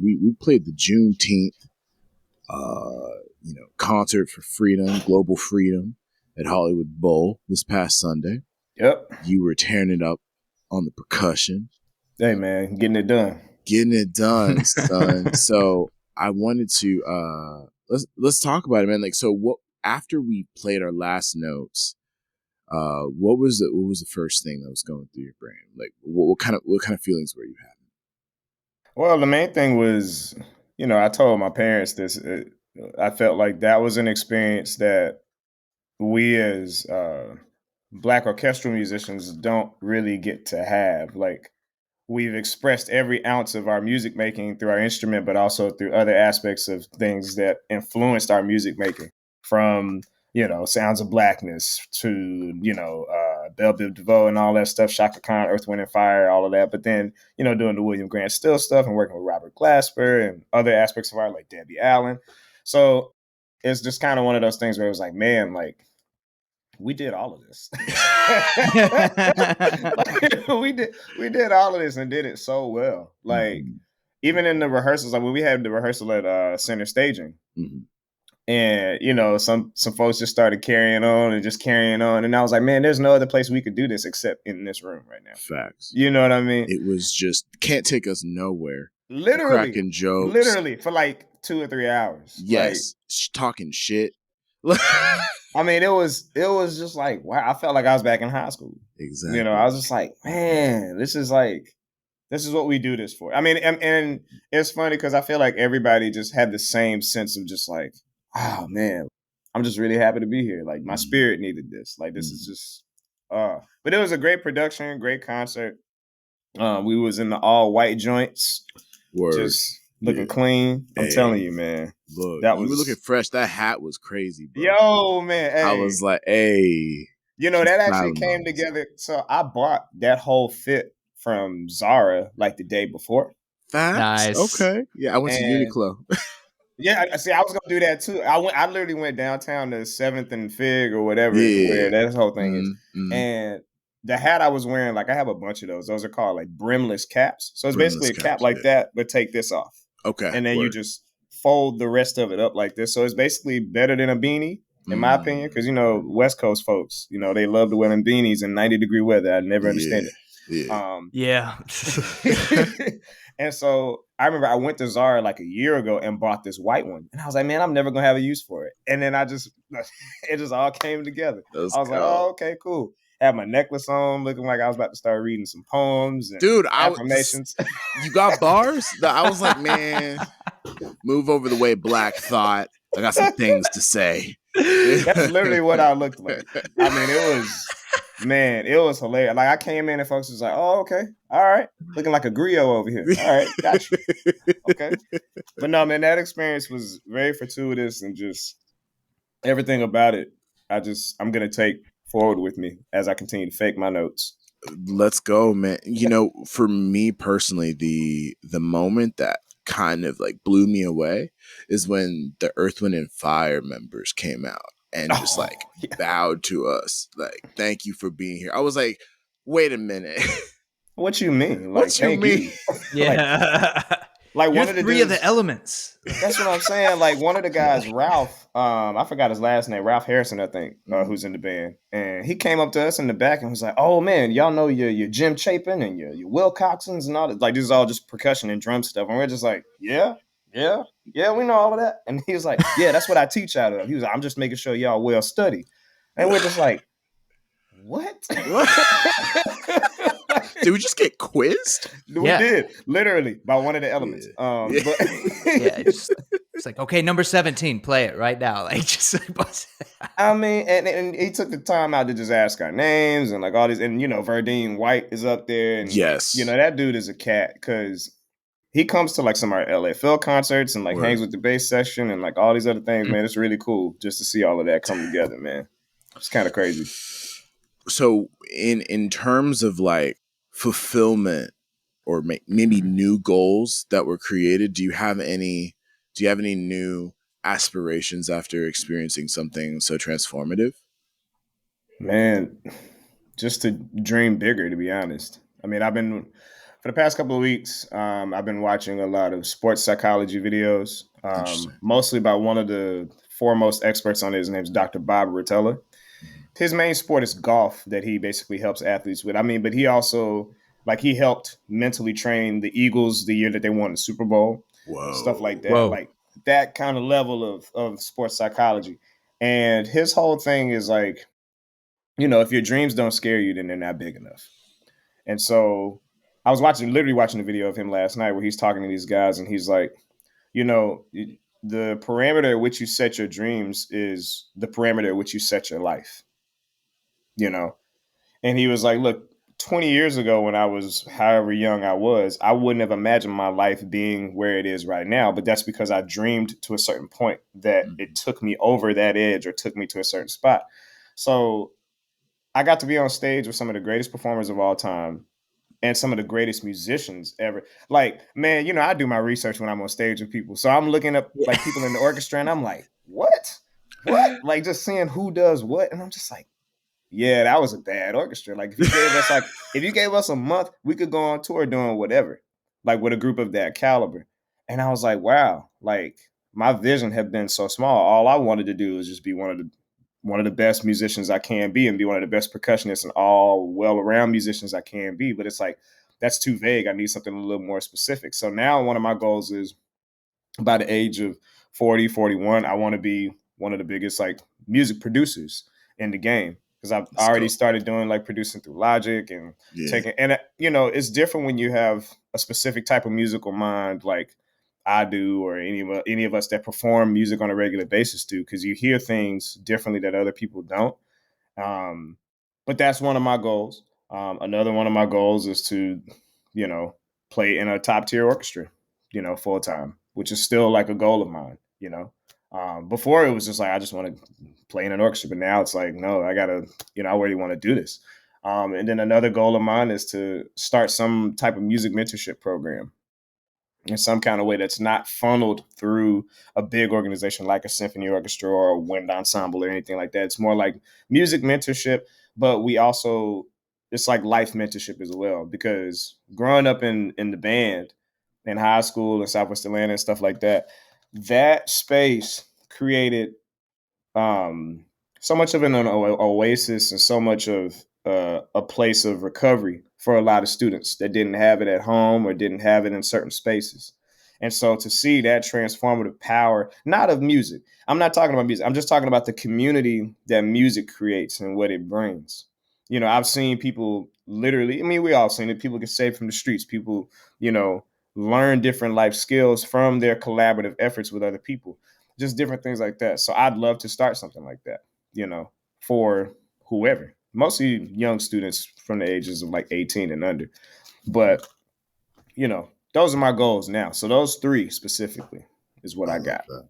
We played the Juneteenth concert for freedom, global freedom at Hollywood Bowl this past Sunday. Yep. You were tearing it up on the percussion. Hey man, getting it done. Getting it done, son. So I wanted to let's talk about it, man. Like, so what after we played our last notes, what was the first thing that was going through your brain? Like, what kind of feelings were you having? Well, the main thing was, I told my parents this. I felt like that was an experience that we as Black orchestral musicians don't really get to have. Like, we've expressed every ounce of our music making through our instrument, but also through other aspects of things that influenced our music making, from Sounds of Blackness to Belle Biv DeVoe and all that stuff, Shaka Khan, Earth, Wind and Fire, all of that. But then doing the William Grant Still stuff and working with Robert Glasper and other aspects of art like Debbie Allen. So it's just kind of one of those things where it was like, man, like, we did all of this. Like, we did all of this and did it so well. Like, even in the rehearsals, like when we had the rehearsal at Center Staging, and some folks just started carrying on, and I was like, man, there's no other place we could do this except in this room right now. Facts. You know what I mean? It was just can't take us nowhere. Literally, cracking jokes. Literally for like 2 or 3 hours. Yes, talking shit. I mean, it was just like, wow, I felt like I was back in high school. Exactly. I was just like, man, this is what we do this for. I mean, and it's funny because I feel like everybody just had the same sense of just like, oh man, I'm just really happy to be here. Like, my spirit needed this. Like, this is just but it was a great production, great concert. We was in the all white joints. Word. Just looking clean. I'm telling you, man. Look, you were looking fresh. That hat was crazy, bro. Yo, man. Hey. I was like, hey. That actually came together. So I bought that whole fit from Zara like the day before. Nice. Okay. Yeah, I went to Uniqlo. Yeah, see, I was gonna do that too. I literally went downtown to 7th and Fig or whatever where that whole thing is. And the hat I was wearing, like, I have a bunch of those. Those are called like brimless caps. So it's basically a cap like that, but take this off. Okay. And then you just fold the rest of it up like this. So it's basically better than a beanie, in my opinion, because West Coast folks, they love to wear them beanies in 90-degree weather. I never understand it. Yeah. And so I remember I went to Zara like a year ago and bought this white one. And I was like, man, I'm never going to have a use for it. And then it just all came together. I was like, oh, okay, cool. Had my necklace on, looking like I was about to start reading some poems and affirmations. You got bars? I was like, man, move over the way Black thought. I got some things to say. That's literally what I looked like. I mean, it was hilarious. Like, I came in and folks was like, oh, okay. All right. Looking like a griot over here. All right. Got you. Okay. But no, man, that experience was very fortuitous, and just everything about it, I'm going to take forward with me as I continue to fake my notes. Let's go, man. For me personally, the moment that kind of like blew me away is when the Earth, Wind and Fire members came out and just bowed to us. Like, thank you for being here. I was like, wait a minute. What you mean? Like, what you mean? Yeah. Like, you're one of the three dudes, of the elements. That's what I'm saying. Like, one of the guys, Ralph, I forgot his last name, Ralph Harrison, I think, who's in the band. And he came up to us in the back and was like, oh man, y'all know your Jim Chapin and your Will Coxons and all that. Like, this is all just percussion and drum stuff. And we're just like, yeah, we know all of that. And he was like, yeah, that's what I teach out of. He was like, I'm just making sure y'all well study. And we're just like, what? Did we just get quizzed? We did, literally, by one of the elements. But it's like, okay, number 17, play it right now. Like, just I mean, and he took the time out to just ask our names and like all these, and Verdine White is up there, and yes, that dude is a cat because he comes to like some of our LFL concerts and like hangs with the bass section and like all these other things. Man, it's really cool just to see all of that come together, man. It's kind of crazy. So in terms of like fulfillment or maybe new goals that were created, do you have any new aspirations after experiencing something so transformative? Man, just to dream bigger, to be honest. I mean, I've been For the past couple of weeks, I've been watching a lot of sports psychology videos, Interesting. mostly by one of the foremost experts on it. His name's Dr. Bob Rotella. His main sport is golf that he basically helps athletes with. I mean, but he also he helped mentally train the Eagles the year that they won the Super Bowl, stuff like that. Whoa. Like that kind of level of sports psychology. And his whole thing is like, if your dreams don't scare you, then they're not big enough. And so I was literally watching a video of him last night where he's talking to these guys and he's like, the parameter at which you set your dreams is the parameter at which you set your life, And he was like, look, 20 years ago when I was however young I wouldn't have imagined my life being where it is right now. But that's because I dreamed to a certain point that it took me over that edge or took me to a certain spot. So I got to be on stage with some of the greatest performers of all time and some of the greatest musicians ever. Like, man, I do my research when I'm on stage with people. So I'm looking up like people in the orchestra and I'm like, what? Like just seeing who does what. And I'm just like, yeah, that was a bad orchestra. Like if you gave us a month, we could go on tour doing whatever, like with a group of that caliber. And I was like, wow, like my vision had been so small. All I wanted to do was just be one of the best musicians I can be and be one of the best percussionists and all well-around musicians I can be. But it's like, that's too vague. I need something a little more specific. So now one of my goals is by the age of 40, 41, I want to be one of the biggest like music producers in the game. Because I've already started doing like producing through Logic and taking, and it's different when you have a specific type of musical mind like I do, or any of us that perform music on a regular basis do, because you hear things differently that other people don't. But that's one of my goals. Another one of my goals is to, play in a top tier orchestra, full time, which is still like a goal of mine. Before it was just like I just want to play in an orchestra, but now it's like no, I gotta, I really want to do this. And then another goal of mine is to start some type of music mentorship program in some kind of way that's not funneled through a big organization like a symphony orchestra or a wind ensemble or anything like that. It's more like music mentorship, but it's like life mentorship as well, because growing up in the band in high school in Southwest Atlanta and stuff like that, that space created so much of an oasis and so much of a place of recovery for a lot of students that didn't have it at home or didn't have it in certain spaces. And so to see that transformative power, not of music, I'm not talking about music, I'm just talking about the community that music creates and what it brings. I've seen people literally, we all seen it, people get saved from the streets, people, learn different life skills from their collaborative efforts with other people, just different things like that. So I'd love to start something like that, for whoever, mostly young students from the ages of like 18 and under. But, those are my goals now. So those three specifically is what I got. That.